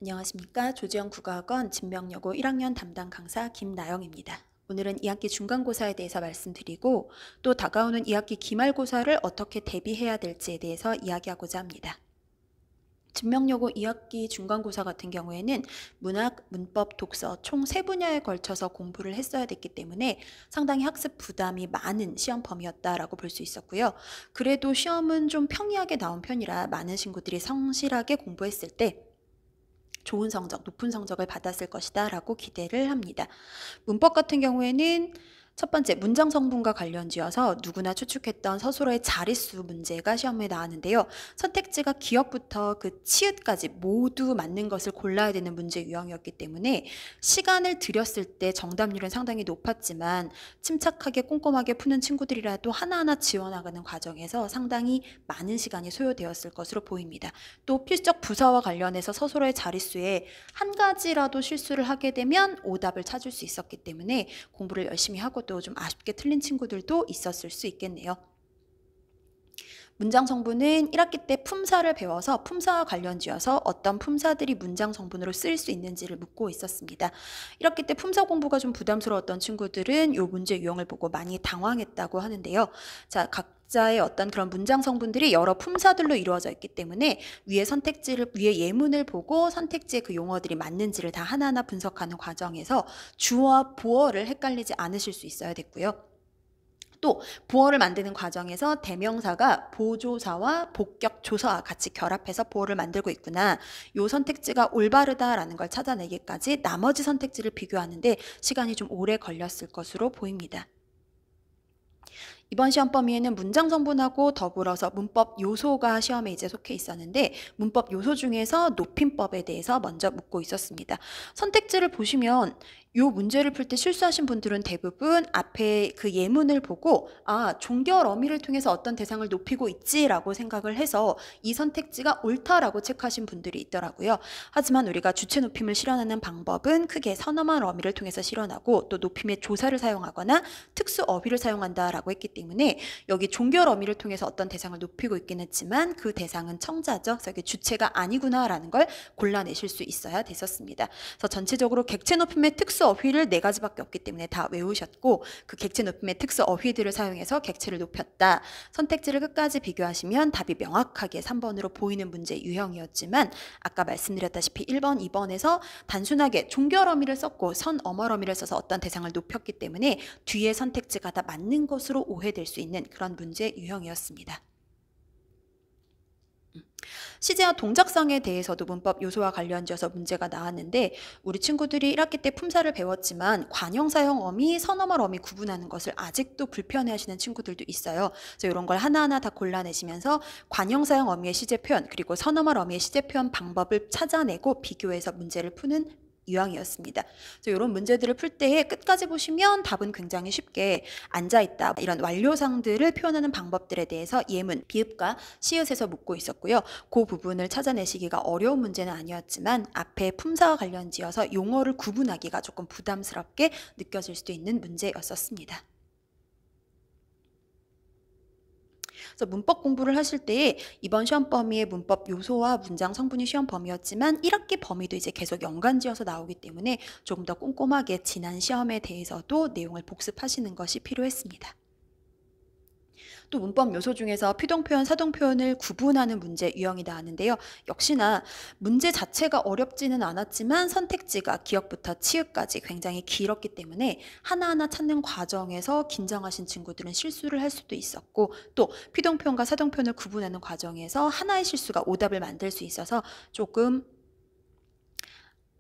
안녕하십니까. 조지영 국어학원 진명여고 1학년 담당 강사 김나영입니다. 오늘은 2학기 중간고사에 대해서 말씀드리고 또 다가오는 2학기 기말고사를 어떻게 대비해야 될지에 대해서 이야기하고자 합니다. 진명여고 2학기 중간고사 같은 경우에는 문학, 문법, 독서 총 3분야에 걸쳐서 공부를 했어야 됐기 때문에 상당히 학습 부담이 많은 시험 범위였다라고 볼 수 있었고요. 그래도 시험은 좀 평이하게 나온 편이라 많은 친구들이 성실하게 공부했을 때 좋은 성적, 높은 성적을 받았을 것이다 라고 기대를 합니다. 문법 같은 경우에는 첫 번째 문장 성분과 관련지어서 누구나 추측했던 서술어의 자릿수 문제가 시험에 나왔는데요. 선택지가 기역부터 그 치읓까지 모두 맞는 것을 골라야 되는 문제 유형이었기 때문에 시간을 들였을 때 정답률은 상당히 높았지만 침착하게 꼼꼼하게 푸는 친구들이라도 하나하나 지워나가는 과정에서 상당히 많은 시간이 소요되었을 것으로 보입니다. 또 필적 부사와 관련해서 서술어의 자릿수에 한 가지라도 실수를 하게 되면 오답을 찾을 수 있었기 때문에 공부를 열심히 하고 또 좀 아쉽게 틀린 친구들도 있었을 수 있겠네요. 문장 성분은 1학기 때 품사를 배워서 품사와 관련지어서 어떤 품사들이 문장 성분으로 쓰일 수 있는지를 묻고 있었습니다. 1학기 때 품사 공부가 좀 부담스러웠던 친구들은 이 문제 유형을 보고 많이 당황했다고 하는데요. 자, 각자의 어떤 그런 문장 성분들이 여러 품사들로 이루어져 있기 때문에 위에 예문을 보고 선택지에 그 용어들이 맞는지를 다 하나하나 분석하는 과정에서 주어와 보어를 헷갈리지 않으실 수 있어야 됐고요. 또 보어를 만드는 과정에서 대명사가 보조사와 복격조사와 같이 결합해서 보어를 만들고 있구나. 요 선택지가 올바르다라는 걸 찾아내기까지 나머지 선택지를 비교하는데 시간이 좀 오래 걸렸을 것으로 보입니다. 이번 시험 범위에는 문장 성분하고 더불어서 문법 요소가 시험에 이제 속해 있었는데 문법 요소 중에서 높임법에 대해서 먼저 묻고 있었습니다. 선택지를 보시면 요 문제를 풀 때 실수하신 분들은 대부분 앞에 그 예문을 보고 종결 어미를 통해서 어떤 대상을 높이고 있지라고 생각을 해서 이 선택지가 옳다라고 체크하신 분들이 있더라고요. 하지만 우리가 주체 높임을 실현하는 방법은 크게 선어만 어미를 통해서 실현하고 또 높임의 조사를 사용하거나 특수 어휘를 사용한다라고 했기 때문에 여기 종결 어미를 통해서 어떤 대상을 높이고 있긴 했지만 그 대상은 청자죠. 그래서 이게 주체가 아니구나라는 걸 골라내실 수 있어야 됐었습니다. 그래서 전체적으로 객체 높임의 특수 어휘를 4가지밖에 없기 때문에 다 외우셨고 그 객체 높임의 특수 어휘들을 사용해서 객체를 높였다. 선택지를 끝까지 비교하시면 답이 명확하게 3번으로 보이는 문제 유형이었지만 아까 말씀드렸다시피 1번, 2번에서 단순하게 종결 어미를 썼고 선어말 어미를 써서 어떤 대상을 높였기 때문에 뒤에 선택지가 다 맞는 것으로 오해될 수 있는 그런 문제 유형이었습니다. 시제와 동작성에 대해서도 문법 요소와 관련지어서 문제가 나왔는데 우리 친구들이 1학기 때 품사를 배웠지만 관형사형 어미, 선어말 어미 구분하는 것을 아직도 불편해하시는 친구들도 있어요. 그래서 이런 걸 하나하나 다 골라내시면서 관형사형 어미의 시제 표현 그리고 선어말 어미의 시제 표현 방법을 찾아내고 비교해서 문제를 푸는 유형이었습니다. 그래서 이런 문제들을 풀 때에 끝까지 보시면 답은 굉장히 쉽게 앉아있다. 이런 완료상들을 표현하는 방법들에 대해서 예문, 비읍과 시읒에서 묻고 있었고요. 그 부분을 찾아내시기가 어려운 문제는 아니었지만 앞에 품사와 관련지어서 용어를 구분하기가 조금 부담스럽게 느껴질 수도 있는 문제였었습니다. 그래서 문법 공부를 하실 때 이번 시험 범위의 문법 요소와 문장 성분이 시험 범위였지만 1학기 범위도 이제 계속 연관지어서 나오기 때문에 조금 더 꼼꼼하게 지난 시험에 대해서도 내용을 복습하시는 것이 필요했습니다. 또 문법 요소 중에서 피동표현, 사동표현을 구분하는 문제 유형이 나왔는데요. 역시나 문제 자체가 어렵지는 않았지만 선택지가 기역부터 치읓까지 굉장히 길었기 때문에 하나하나 찾는 과정에서 긴장하신 친구들은 실수를 할 수도 있었고 또 피동표현과 사동표현을 구분하는 과정에서 하나의 실수가 오답을 만들 수 있어서 조금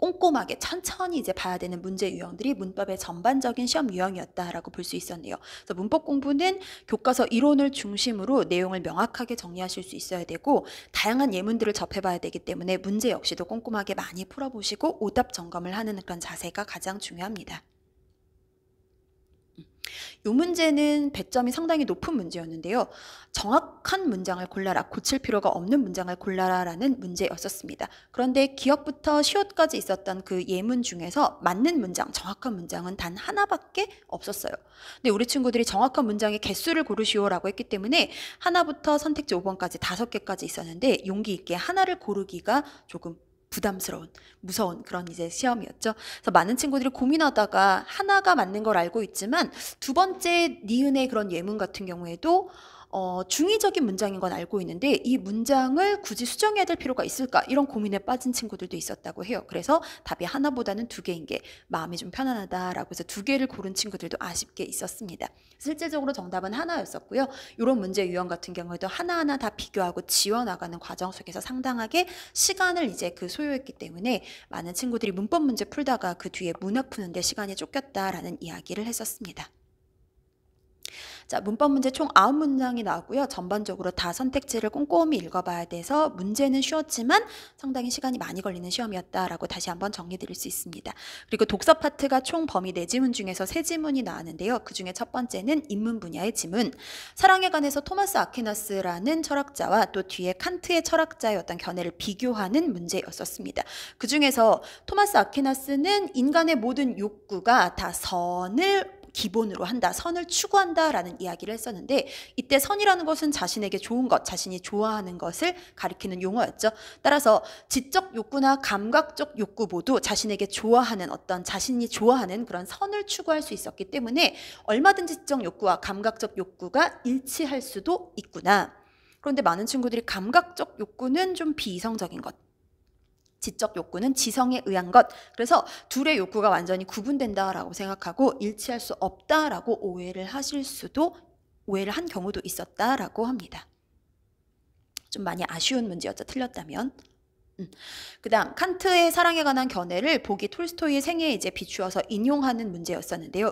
꼼꼼하게 천천히 이제 봐야 되는 문제 유형들이 문법의 전반적인 시험 유형이었다라고 볼 수 있었네요. 그래서 문법 공부는 교과서 이론을 중심으로 내용을 명확하게 정리하실 수 있어야 되고 다양한 예문들을 접해봐야 되기 때문에 문제 역시도 꼼꼼하게 많이 풀어보시고 오답 점검을 하는 그런 자세가 가장 중요합니다. 이 문제는 배점이 상당히 높은 문제였는데요. 정확한 문장을 골라라, 고칠 필요가 없는 문장을 골라라 라는 문제였었습니다. 그런데 기역부터 시옷까지 있었던 그 예문 중에서 맞는 문장, 정확한 문장은 단 하나밖에 없었어요. 근데 우리 친구들이 정확한 문장의 개수를 고르시오라고 했기 때문에 하나부터 선택지 5번까지 5개까지 있었는데 용기 있게 하나를 고르기가 조금 부담스러운, 무서운 그런 이제 시험이었죠. 그래서 많은 친구들이 고민하다가 하나가 맞는 걸 알고 있지만 두 번째 니은의 그런 예문 같은 경우에도 중의적인 문장인 건 알고 있는데 이 문장을 굳이 수정해야 될 필요가 있을까? 이런 고민에 빠진 친구들도 있었다고 해요. 그래서 답이 하나보다는 두 개인 게 마음이 좀 편안하다라고 해서 두 개를 고른 친구들도 아쉽게 있었습니다. 실질적으로 정답은 하나였었고요. 이런 문제 유형 같은 경우에도 하나하나 다 비교하고 지워나가는 과정 속에서 상당하게 시간을 이제 소요했기 때문에 많은 친구들이 문법 문제 풀다가 그 뒤에 문학 푸는데 시간이 쫓겼다라는 이야기를 했었습니다. 자, 문법 문제 총 9문장이 나오고요. 전반적으로 다 선택지를 꼼꼼히 읽어봐야 돼서 문제는 쉬웠지만 상당히 시간이 많이 걸리는 시험이었다라고 다시 한번 정리드릴 수 있습니다. 그리고 독서 파트가 총 범위 4지문 중에서 3지문이 나왔는데요. 그 중에 첫 번째는 인문 분야의 지문. 사랑에 관해서 토마스 아퀴나스라는 철학자와 또 뒤에 칸트의 철학자의 어떤 견해를 비교하는 문제였었습니다. 그 중에서 토마스 아퀴나스는 인간의 모든 욕구가 다 선을 기본으로 한다, 선을 추구한다라는 이야기를 했었는데 이때 선이라는 것은 자신에게 좋은 것, 자신이 좋아하는 것을 가리키는 용어였죠. 따라서 지적 욕구나 감각적 욕구 모두 자신에게 좋아하는 어떤 자신이 좋아하는 그런 선을 추구할 수 있었기 때문에 얼마든지 지적 욕구와 감각적 욕구가 일치할 수도 있구나. 그런데 많은 친구들이 감각적 욕구는 좀 비이성적인 것, 지적 욕구는 지성에 의한 것, 그래서 둘의 욕구가 완전히 구분된다라고 생각하고 일치할 수 없다라고 오해를 한 경우도 있었다라고 합니다. 좀 많이 아쉬운 문제였죠, 틀렸다면. 그 다음 칸트의 사랑에 관한 견해를 보기 톨스토이의 생애에 이제 비추어서 응용하는 문제였었는데요.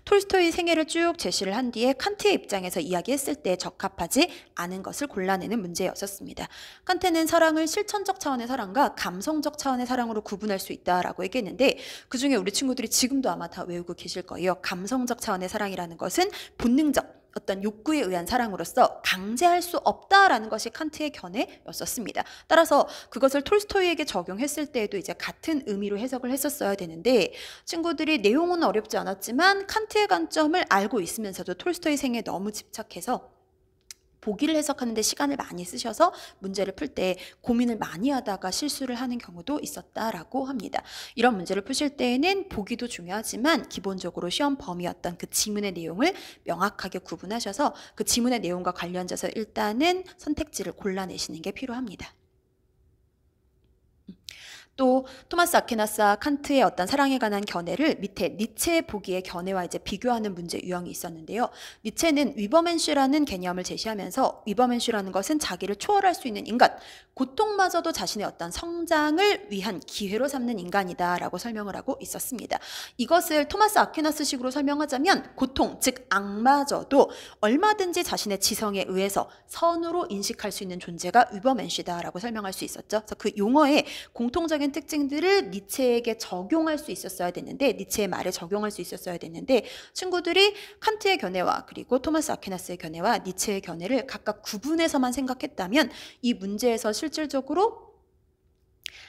톨스토이의 생애를 쭉 제시를 한 뒤에 칸트의 입장에서 이야기했을 때 적합하지 않은 것을 골라내는 문제였었습니다. 칸트는 사랑을 실천적 차원의 사랑과 감성적 차원의 사랑으로 구분할 수 있다라고 얘기했는데 그 중에 우리 친구들이 지금도 아마 다 외우고 계실 거예요. 감성적 차원의 사랑이라는 것은 본능적 어떤 욕구에 의한 사랑으로서 강제할 수 없다라는 것이 칸트의 견해였었습니다. 따라서 그것을 톨스토이에게 적용했을 때에도 이제 같은 의미로 해석을 했었어야 되는데 친구들이 내용은 어렵지 않았지만 칸트의 관점을 알고 있으면서도 톨스토이 생에 너무 집착해서 보기를 해석하는데 시간을 많이 쓰셔서 문제를 풀 때 고민을 많이 하다가 실수를 하는 경우도 있었다라고 합니다. 이런 문제를 푸실 때에는 보기도 중요하지만 기본적으로 시험 범위였던 그 지문의 내용을 명확하게 구분하셔서 그 지문의 내용과 관련돼서 일단은 선택지를 골라내시는 게 필요합니다. 또 토마스 아퀴나스와 칸트의 어떤 사랑에 관한 견해를 밑에 니체의 보기의 견해와 이제 비교하는 문제 유형이 있었는데요. 니체는 위버멘슈라는 개념을 제시하면서 위버멘슈라는 것은 자기를 초월할 수 있는 인간, 고통마저도 자신의 어떤 성장을 위한 기회로 삼는 인간이다라고 설명을 하고 있었습니다. 이것을 토마스 아퀴나스식으로 설명하자면 고통, 즉 악마저도 얼마든지 자신의 지성에 의해서 선으로 인식할 수 있는 존재가 위버멘슈다라고 설명할 수 있었죠. 그래서 그 용어의 공통적인 특징들을 니체에게 적용할 수 있었어야 됐는데 니체의 말에 적용할 수 있었어야 됐는데 친구들이 칸트의 견해와 그리고 토마스 아퀴나스의 견해와 니체의 견해를 각각 구분해서만 생각했다면 이 문제에서 실질적으로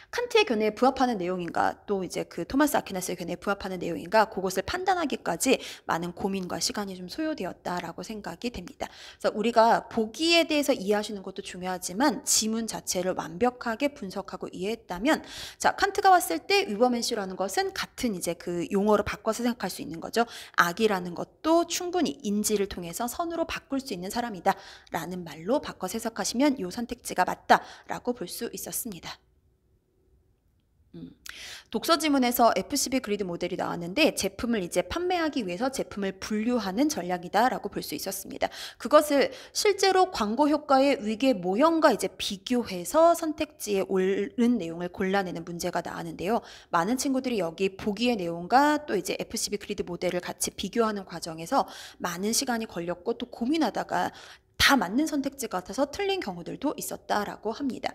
칸트의 견해에 부합하는 내용인가 또 이제 그 토마스 아퀴나스의 견해에 부합하는 내용인가 그것을 판단하기까지 많은 고민과 시간이 좀 소요되었다라고 생각이 됩니다. 그래서 우리가 보기에 대해서 이해하시는 것도 중요하지만 지문 자체를 완벽하게 분석하고 이해했다면 자 칸트가 왔을 때 위버맨슈라는 것은 같은 이제 그 용어로 바꿔서 생각할 수 있는 거죠. 악이라는 것도 충분히 인지를 통해서 선으로 바꿀 수 있는 사람이다 라는 말로 바꿔서 해석하시면 이 선택지가 맞다라고 볼 수 있었습니다. 독서 지문에서 FCB 그리드 모델이 나왔는데 제품을 이제 판매하기 위해서 제품을 분류하는 전략이다라고 볼 수 있었습니다. 그것을 실제로 광고 효과의 위계 모형과 이제 비교해서 선택지에 옳은 내용을 골라내는 문제가 나왔는데요. 많은 친구들이 여기 보기의 내용과 또 이제 FCB 그리드 모델을 같이 비교하는 과정에서 많은 시간이 걸렸고 또 고민하다가 다 맞는 선택지 같아서 틀린 경우들도 있었다라고 합니다.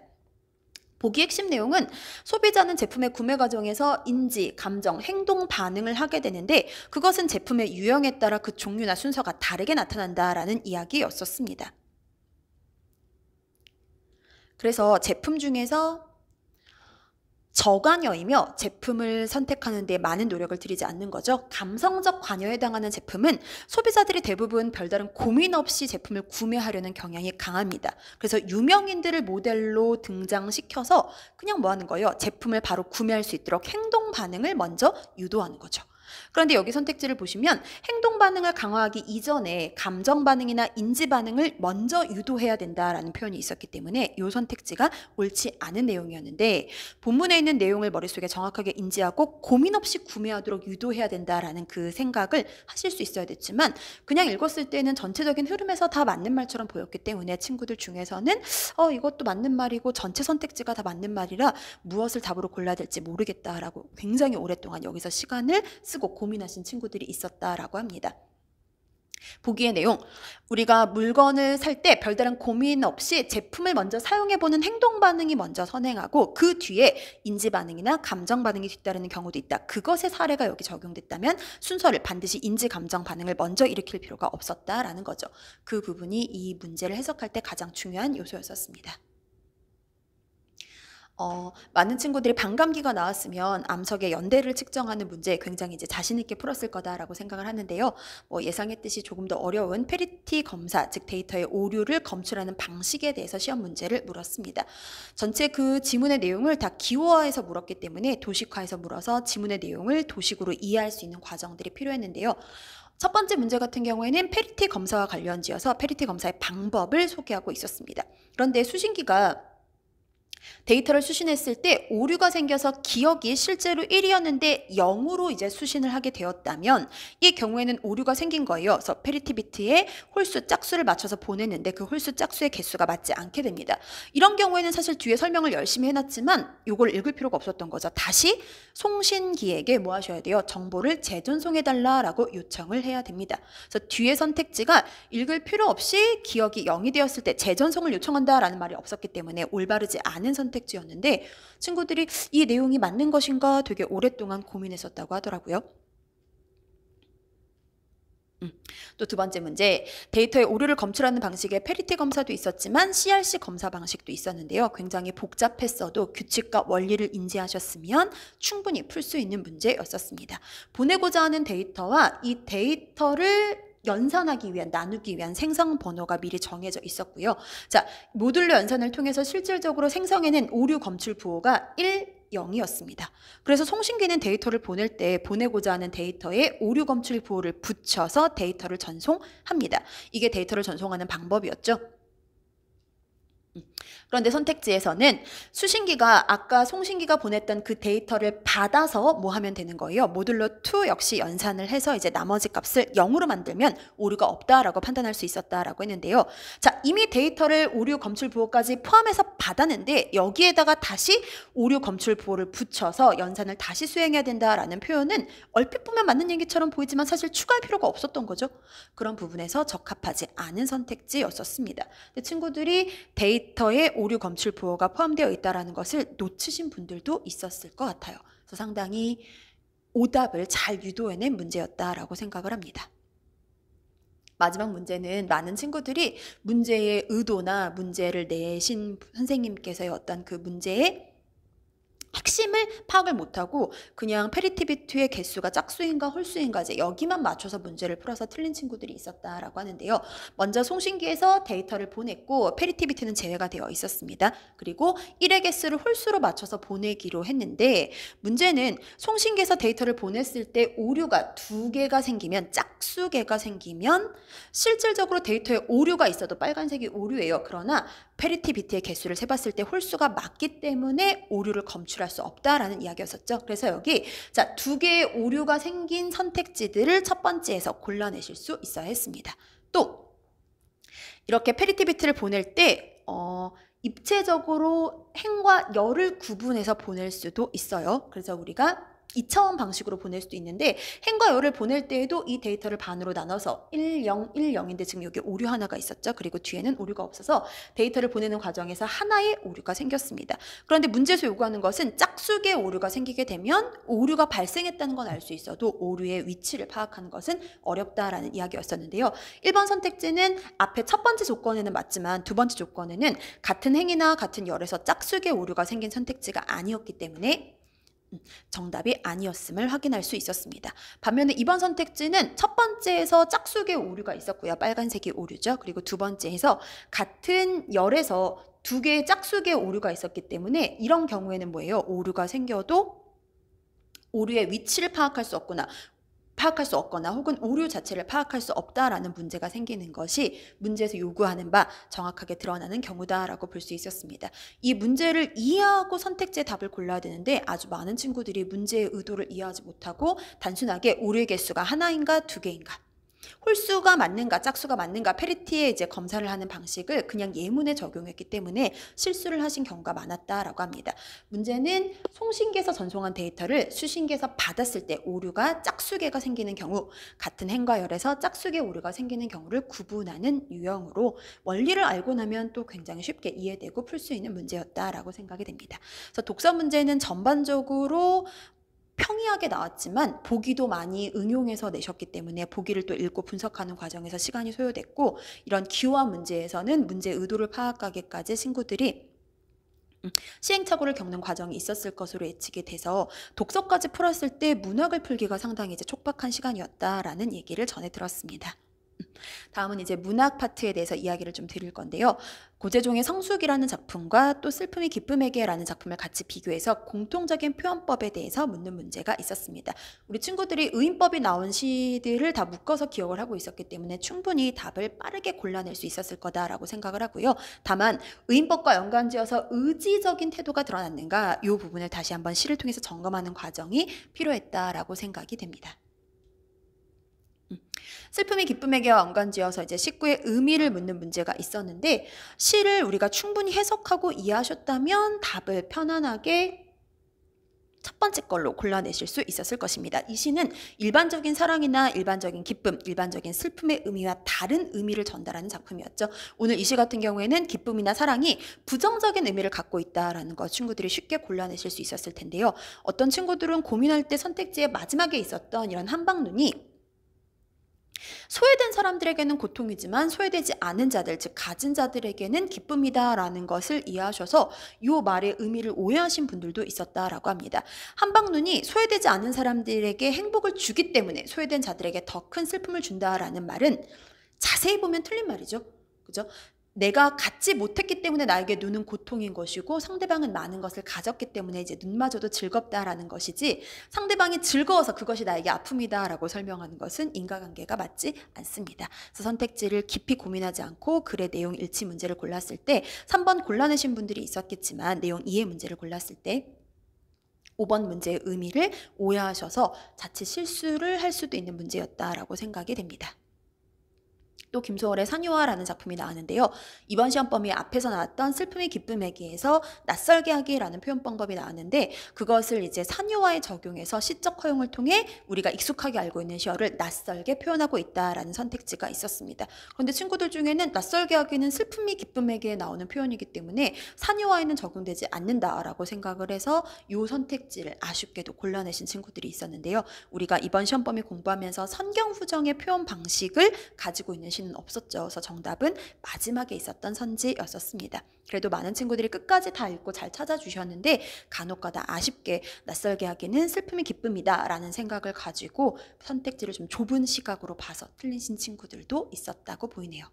보기 핵심 내용은 소비자는 제품의 구매 과정에서 인지, 감정, 행동 반응을 하게 되는데 그것은 제품의 유형에 따라 그 종류나 순서가 다르게 나타난다라는 이야기였었습니다. 그래서 제품 중에서 저관여이며 제품을 선택하는 데 많은 노력을 들이지 않는 거죠. 감성적 관여에 해당하는 제품은 소비자들이 대부분 별다른 고민 없이 제품을 구매하려는 경향이 강합니다. 그래서 유명인들을 모델로 등장시켜서 그냥 뭐 하는 거예요? 제품을 바로 구매할 수 있도록 행동 반응을 먼저 유도하는 거죠. 그런데 여기 선택지를 보시면 행동 반응을 강화하기 이전에 감정 반응이나 인지 반응을 먼저 유도해야 된다라는 표현이 있었기 때문에 이 선택지가 옳지 않은 내용이었는데, 본문에 있는 내용을 머릿속에 정확하게 인지하고 고민 없이 구매하도록 유도해야 된다라는 그 생각을 하실 수 있어야 됐지만, 그냥 읽었을 때는 전체적인 흐름에서 다 맞는 말처럼 보였기 때문에 친구들 중에서는 이것도 맞는 말이고 전체 선택지가 다 맞는 말이라 무엇을 답으로 골라야 될지 모르겠다라고 굉장히 오랫동안 여기서 시간을 쓰고 고민하신 친구들이 있었다라고 합니다. 보기의 내용, 우리가 물건을 살 때 별다른 고민 없이 제품을 먼저 사용해보는 행동 반응이 먼저 선행하고 그 뒤에 인지 반응이나 감정 반응이 뒤따르는 경우도 있다. 그것의 사례가 여기 적용됐다면 순서를 반드시 인지 감정 반응을 먼저 일으킬 필요가 없었다라는 거죠. 그 부분이 이 문제를 해석할 때 가장 중요한 요소였었습니다. 많은 친구들이 반감기가 나왔으면 암석의 연대를 측정하는 문제 굉장히 이제 자신 있게 풀었을 거다라고 생각을 하는데요. 예상했듯이 조금 더 어려운 페리티 검사, 즉 데이터의 오류를 검출하는 방식에 대해서 시험 문제를 물었습니다. 전체 그 지문의 내용을 다 기호화해서 물었기 때문에 도식화해서 물어서 지문의 내용을 도식으로 이해할 수 있는 과정들이 필요했는데요. 첫 번째 문제 같은 경우에는 페리티 검사와 관련지어서 페리티 검사의 방법을 소개하고 있었습니다. 그런데 수신기가 데이터를 수신했을 때 오류가 생겨서 기억이 실제로 1이었는데 0으로 이제 수신을 하게 되었다면 이 경우에는 오류가 생긴 거예요. 그래서 페리티비트에 홀수 짝수를 맞춰서 보냈는데 그 홀수 짝수의 개수가 맞지 않게 됩니다. 이런 경우에는 사실 뒤에 설명을 열심히 해놨지만 이걸 읽을 필요가 없었던 거죠. 다시 송신기에게 뭐 하셔야 돼요? 정보를 재전송해달라라고 요청을 해야 됩니다. 그래서 뒤에 선택지가 읽을 필요 없이 기억이 0이 되었을 때 재전송을 요청한다라는 말이 없었기 때문에 올바르지 않은 선택지였는데 친구들이 이 내용이 맞는 것인가 되게 오랫동안 고민했었다고 하더라고요. 또 두 번째 문제, 데이터의 오류를 검출하는 방식의 페리티 검사도 있었지만 CRC 검사 방식도 있었는데요. 굉장히 복잡했어도 규칙과 원리를 인지하셨으면 충분히 풀 수 있는 문제였었습니다. 보내고자 하는 데이터와 이 데이터를 연산하기 위한, 나누기 위한 생성 번호가 미리 정해져 있었고요. 자, 모듈러 연산을 통해서 실질적으로 생성해낸 오류 검출 부호가 1, 0이었습니다. 그래서 송신기는 데이터를 보낼 때 보내고자 하는 데이터에 오류 검출 부호를 붙여서 데이터를 전송합니다. 이게 데이터를 전송하는 방법이었죠. 그런데 선택지에서는 수신기가 아까 송신기가 보냈던 그 데이터를 받아서 뭐 하면 되는 거예요? 모듈러 2 역시 연산을 해서 이제 나머지 값을 0으로 만들면 오류가 없다라고 판단할 수 있었다라고 했는데요. 자, 이미 데이터를 오류 검출 부호까지 포함해서 받았는데 여기에다가 다시 오류 검출 부호를 붙여서 연산을 다시 수행해야 된다라는 표현은 얼핏 보면 맞는 얘기처럼 보이지만 사실 추가할 필요가 없었던 거죠. 그런 부분에서 적합하지 않은 선택지였었습니다. 근데 친구들이 데이터에 오류 검출 부호가 포함되어 있다는 것을 놓치신 분들도 있었을 것 같아요. 그래서 상당히 오답을 잘 유도해낸 문제였다라고 생각을 합니다. 마지막 문제는 많은 친구들이 문제의 의도나 문제를 내신 선생님께서의 어떤 그 문제의 핵심을 파악을 못하고 그냥 페리티비트의 개수가 짝수인가 홀수인가 이제 여기만 맞춰서 문제를 풀어서 틀린 친구들이 있었다라고 하는데요. 먼저 송신기에서 데이터를 보냈고 페리티비트는 제외가 되어 있었습니다. 그리고 1의 개수를 홀수로 맞춰서 보내기로 했는데 문제는 송신기에서 데이터를 보냈을 때 오류가 2개가 생기면 짝수개가 생기면 실질적으로 데이터에 오류가 있어도 빨간색이 오류예요. 그러나 페리티비트의 개수를 세봤을 때 홀수가 맞기 때문에 오류를 검출할 수 없다라는 이야기였었죠. 그래서 여기 자, 2개의 오류가 생긴 선택지들을 첫 번째에서 골라내실 수 있어야 했습니다. 또 이렇게 페리티비트를 보낼 때 입체적으로 행과 열을 구분해서 보낼 수도 있어요. 그래서 우리가 2차원 방식으로 보낼 수도 있는데 행과 열을 보낼 때에도 이 데이터를 반으로 나눠서 1, 0, 1, 0인데 지금 여기 오류 하나가 있었죠. 그리고 뒤에는 오류가 없어서 데이터를 보내는 과정에서 하나의 오류가 생겼습니다. 그런데 문제에서 요구하는 것은 짝수의 오류가 생기게 되면 오류가 발생했다는 건 알 수 있어도 오류의 위치를 파악하는 것은 어렵다라는 이야기였었는데요. 1번 선택지는 앞에 첫 번째 조건에는 맞지만 두 번째 조건에는 같은 행이나 같은 열에서 짝수의 오류가 생긴 선택지가 아니었기 때문에 정답이 아니었음을 확인할 수 있었습니다. 반면에 2번 선택지는 첫 번째에서 짝수의 오류가 있었고요. 빨간색이 오류죠. 그리고 두 번째에서 같은 열에서 두 개의 짝수의 오류가 있었기 때문에 이런 경우에는 뭐예요? 오류가 생겨도 오류의 위치를 파악할 수 없거나 혹은 오류 자체를 파악할 수 없다라는 문제가 생기는 것이 문제에서 요구하는 바 정확하게 드러나는 경우다라고 볼 수 있었습니다. 이 문제를 이해하고 선택지의 답을 골라야 되는데 아주 많은 친구들이 문제의 의도를 이해하지 못하고 단순하게 오류의 개수가 하나인가 두 개인가, 홀수가 맞는가 짝수가 맞는가 페리티의 이제 검사를 하는 방식을 그냥 예문에 적용했기 때문에 실수를 하신 경우가 많았다라고 합니다. 문제는 송신기에서 전송한 데이터를 수신기에서 받았을 때 오류가 짝수계가 생기는 경우, 같은 행과 열에서 짝수계 오류가 생기는 경우를 구분하는 유형으로 원리를 알고 나면 또 굉장히 쉽게 이해되고 풀 수 있는 문제였다라고 생각이 됩니다. 그래서 독서 문제는 전반적으로 평이하게 나왔지만 보기도 많이 응용해서 내셨기 때문에 보기를 또 읽고 분석하는 과정에서 시간이 소요됐고, 이런 기호화 문제에서는 문제 의도를 파악하기까지 친구들이 시행착오를 겪는 과정이 있었을 것으로 예측이 돼서 독서까지 풀었을 때 문학을 풀기가 상당히 이제 촉박한 시간이었다라는 얘기를 전해 들었습니다. 다음은 이제 문학 파트에 대해서 이야기를 좀 드릴 건데요. 고재종의 성숙이라는 작품과 또 슬픔이 기쁨에게라는 작품을 같이 비교해서 공통적인 표현법에 대해서 묻는 문제가 있었습니다. 우리 친구들이 의인법이 나온 시들을 다 묶어서 기억을 하고 있었기 때문에 충분히 답을 빠르게 골라낼 수 있었을 거다라고 생각을 하고요. 다만 의인법과 연관지어서 의지적인 태도가 드러났는가, 이 부분을 다시 한번 시를 통해서 점검하는 과정이 필요했다라고 생각이 됩니다. 슬픔이 기쁨에게와 연관지어서 이제 식구의 의미를 묻는 문제가 있었는데, 시를 우리가 충분히 해석하고 이해하셨다면 답을 편안하게 첫 번째 걸로 골라내실 수 있었을 것입니다. 이 시는 일반적인 사랑이나 일반적인 기쁨, 일반적인 슬픔의 의미와 다른 의미를 전달하는 작품이었죠. 오늘 이 시 같은 경우에는 기쁨이나 사랑이 부정적인 의미를 갖고 있다라는 거 친구들이 쉽게 골라내실 수 있었을 텐데요. 어떤 친구들은 고민할 때 선택지의 마지막에 있었던 이런 한방눈이 소외된 사람들에게는 고통이지만 소외되지 않은 자들, 즉 가진 자들에게는 기쁨이다라는 것을 이해하셔서 이 말의 의미를 오해하신 분들도 있었다라고 합니다. 한방눈이 소외되지 않은 사람들에게 행복을 주기 때문에 소외된 자들에게 더 큰 슬픔을 준다라는 말은 자세히 보면 틀린 말이죠. 그죠? 내가 갖지 못했기 때문에 나에게 눈은 고통인 것이고, 상대방은 많은 것을 가졌기 때문에 이제 눈마저도 즐겁다라는 것이지, 상대방이 즐거워서 그것이 나에게 아픔이다라고 설명하는 것은 인과관계가 맞지 않습니다. 그래서 선택지를 깊이 고민하지 않고 글의 내용 일치 문제를 골랐을 때 3번 골라내신 분들이 있었겠지만 내용 이해 문제를 골랐을 때 5번 문제의 의미를 오해하셔서 자칫 실수를 할 수도 있는 문제였다라고 생각이 됩니다. 또 김소월의 산유화라는 작품이 나왔는데요. 이번 시험범위 앞에서 나왔던 슬픔이 기쁨에게에서 낯설게 하기라는 표현 방법이 나왔는데, 그것을 이제 산유화에 적용해서 시적 허용을 통해 우리가 익숙하게 알고 있는 시어를 낯설게 표현하고 있다라는 선택지가 있었습니다. 그런데 친구들 중에는 낯설게 하기는 슬픔이 기쁨에게 나오는 표현이기 때문에 산유화에는 적용되지 않는다라고 생각을 해서 이 선택지를 아쉽게도 골라내신 친구들이 있었는데요. 우리가 이번 시험범위 공부하면서 선경후정의 표현 방식을 가지고 있는 시는 없었죠. 그래서 정답은 마지막에 있었던 선지였었습니다. 그래도 많은 친구들이 끝까지 다 읽고 잘 찾아주셨는데 간혹가다 아쉽게 낯설게 하기는 슬픔이 기쁨이다 라는 생각을 가지고 선택지를 좀 좁은 시각으로 봐서 틀리신 친구들도 있었다고 보이네요.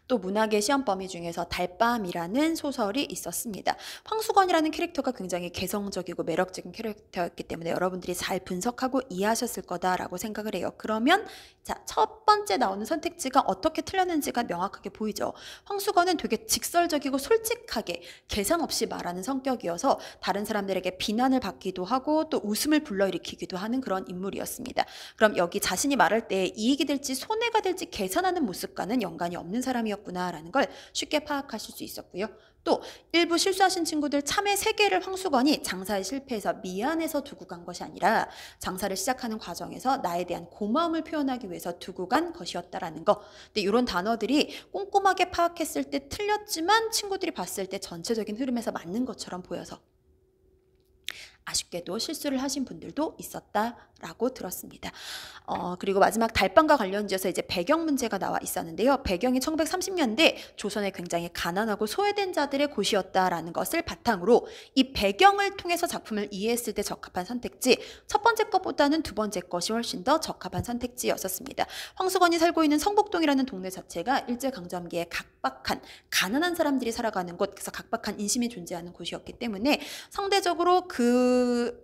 또 문학의 시험 범위 중에서 달밤이라는 소설이 있었습니다. 황수건이라는 캐릭터가 굉장히 개성적이고 매력적인 캐릭터였기 때문에 여러분들이 잘 분석하고 이해하셨을 거다라고 생각을 해요. 그러면 자, 첫 번째 나오는 선택지가 어떻게 틀렸는지가 명확하게 보이죠. 황수건은 되게 직설적이고 솔직하게 계산 없이 말하는 성격이어서 다른 사람들에게 비난을 받기도 하고 또 웃음을 불러일으키기도 하는 그런 인물이었습니다. 그럼 여기 자신이 말할 때 이익이 될지 손해가 될지 계산하는 모습과는 연관이 없는 없는 사람이었구나라는 걸 쉽게 파악하실 수 있었고요. 또 일부 실수하신 친구들 참외 3개를 황수건이 장사에 실패해서 미안해서 두고 간 것이 아니라 장사를 시작하는 과정에서 나에 대한 고마움을 표현하기 위해서 두고 간 것이었다라는 거. 근데 이런 단어들이 꼼꼼하게 파악했을 때 틀렸지만 친구들이 봤을 때 전체적인 흐름에서 맞는 것처럼 보여서 아쉽게도 실수를 하신 분들도 있었다라고 들었습니다. 그리고 마지막 달빵과 관련지어서 이제 배경 문제가 나와 있었는데요. 배경이 1930년대 조선의 굉장히 가난하고 소외된 자들의 곳이었다라는 것을 바탕으로 이 배경을 통해서 작품을 이해했을 때 적합한 선택지, 첫 번째 것보다는 두 번째 것이 훨씬 더 적합한 선택지였었습니다. 황수건이 살고 있는 성북동이라는 동네 자체가 일제강점기에 각박한 가난한 사람들이 살아가는 곳, 그래서 각박한 인심이 존재하는 곳이었기 때문에 상대적으로 그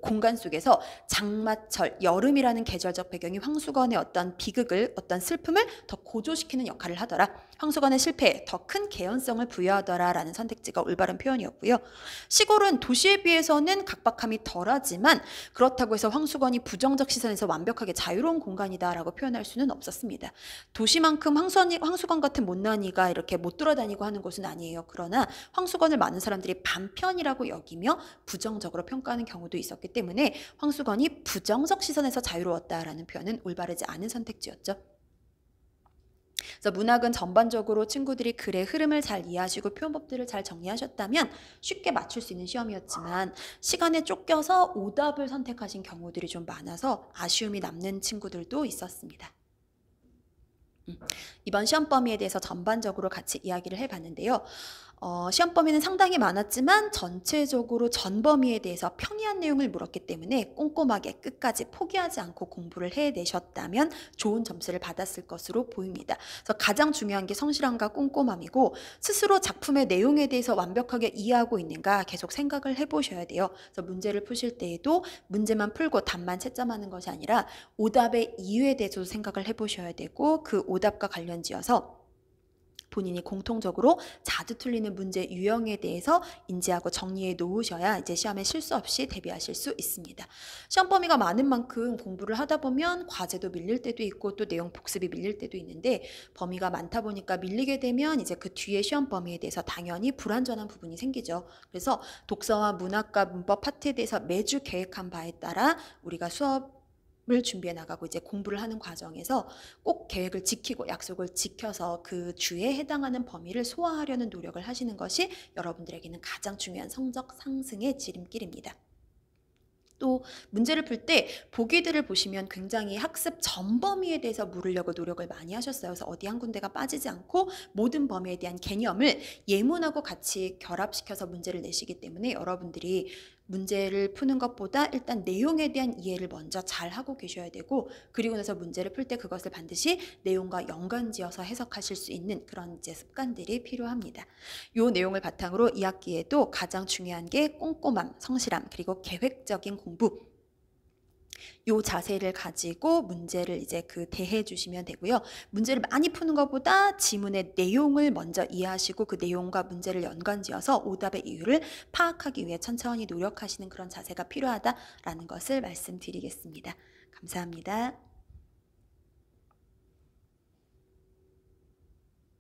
공간 속에서 장마철, 여름이라는 계절적 배경이 황수건의 어떤 비극을, 어떤 슬픔을 더 고조시키는 역할을 하더라. 황수건의 실패에 더 큰 개연성을 부여하더라라는 선택지가 올바른 표현이었고요. 시골은 도시에 비해서는 각박함이 덜하지만 그렇다고 해서 황수건이 부정적 시선에서 완벽하게 자유로운 공간이다라고 표현할 수는 없었습니다. 도시만큼 황수건 같은 못난이가 이렇게 못 돌아다니고 하는 곳은 아니에요. 그러나 황수건을 많은 사람들이 반편이라고 여기며 부정적으로 평가하는 경우도 있었기 때문에 황수건이 부정적 시선에서 자유로웠다라는 표현은 올바르지 않은 선택지였죠. 그래서 문학은 전반적으로 친구들이 글의 흐름을 잘 이해하시고 표현법들을 잘 정리하셨다면 쉽게 맞출 수 있는 시험이었지만 시간에 쫓겨서 오답을 선택하신 경우들이 좀 많아서 아쉬움이 남는 친구들도 있었습니다. 이번 시험 범위에 대해서 전반적으로 같이 이야기를 해봤는데요. 시험 범위는 상당히 많았지만 전체적으로 전 범위에 대해서 평이한 내용을 물었기 때문에 꼼꼼하게 끝까지 포기하지 않고 공부를 해내셨다면 좋은 점수를 받았을 것으로 보입니다. 그래서 가장 중요한 게 성실함과 꼼꼼함이고 스스로 작품의 내용에 대해서 완벽하게 이해하고 있는가 계속 생각을 해보셔야 돼요. 그래서 문제를 푸실 때에도 문제만 풀고 답만 채점하는 것이 아니라 오답의 이유에 대해서도 생각을 해보셔야 되고 그 오답과 관련지어서 본인이 공통적으로 자주 틀리는 문제 유형에 대해서 인지하고 정리해 놓으셔야 이제 시험에 실수 없이 대비하실 수 있습니다. 시험 범위가 많은 만큼 공부를 하다 보면 과제도 밀릴 때도 있고 또 내용 복습이 밀릴 때도 있는데 범위가 많다 보니까 밀리게 되면 이제 그 뒤에 시험 범위에 대해서 당연히 불완전한 부분이 생기죠. 그래서 독서와 문학과 문법 파트에 대해서 매주 계획한 바에 따라 우리가 수업을 준비해 나가고 이제 공부를 하는 과정에서 꼭 계획을 지키고 약속을 지켜서 그 주에 해당하는 범위를 소화하려는 노력을 하시는 것이 여러분들에게는 가장 중요한 성적 상승의 지름길입니다. 또 문제를 풀 때 보기들을 보시면 굉장히 학습 전 범위에 대해서 물으려고 노력을 많이 하셨어요. 그래서 어디 한 군데가 빠지지 않고 모든 범위에 대한 개념을 예문하고 같이 결합시켜서 문제를 내시기 때문에 여러분들이 문제를 푸는 것보다 일단 내용에 대한 이해를 먼저 잘 하고 계셔야 되고 그리고 나서 문제를 풀 때 그것을 반드시 내용과 연관지어서 해석하실 수 있는 그런 이제 습관들이 필요합니다. 이 내용을 바탕으로 2학기에도 가장 중요한 게 꼼꼼함, 성실함, 그리고 계획적인 공부 요 자세를 가지고 문제를 이제 대해 주시면 되고요. 문제를 많이 푸는 것보다 지문의 내용을 먼저 이해하시고 그 내용과 문제를 연관지어서 오답의 이유를 파악하기 위해 천천히 노력하시는 그런 자세가 필요하다라는 것을 말씀드리겠습니다. 감사합니다.